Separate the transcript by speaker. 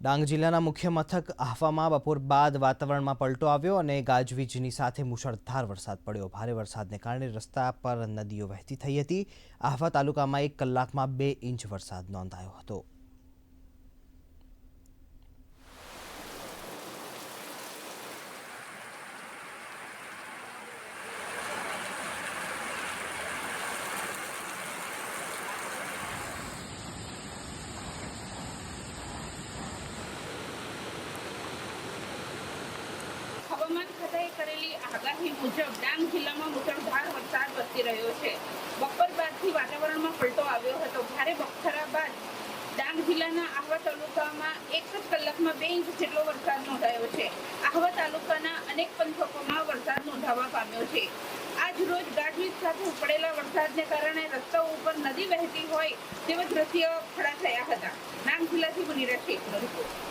Speaker 1: ડાંગ જિલ્લાના મુખ્ય મથક આહવામાં બપોર બાદ વાતાવરણમાં પલટો આવ્યો અને ગાજવીજની સાથે મુશળધાર વરસાદ પડ્યો। ભારે વરસાદને કારણે રસ્તા પર નદીઓ વહેતી થઈ હતી। આહવા તાલુકામાં 1 કલાકમાં 2 ઇંચ વરસાદ નોંધાયો હતો।
Speaker 2: હવામાન ખાતાએ કરેલી આગાહી મુજબ ડાંગ જિલ્લામાં મુશળધાર વરસાદ વરસી રહ્યો છે। બપોર બાદથી વાતાવરણમાં પલટો આવ્યો હતો। ભારે બપોરા બાદ ડાંગ જિલ્લાના આહવા તાલુકામાં 1 જ કલાકમાં 2 ઇંચ જેટલો વરસાદ નોંધાયો છે। આહવા તાલુકાના અનેક પંથકોમાં વરસાદ નોંધાવા પામ્યો છે। આજ રોજ ગાજવીજ સાથે પડેલા વરસાદને કારણે રસ્તાઓ ઉપર નદી વહેતી હોય તેવા દ્રશ્યો ખડા થયા હતા। ડાંગ જિલ્લાથી મુનીરા શેખનો રિપોર્ટ।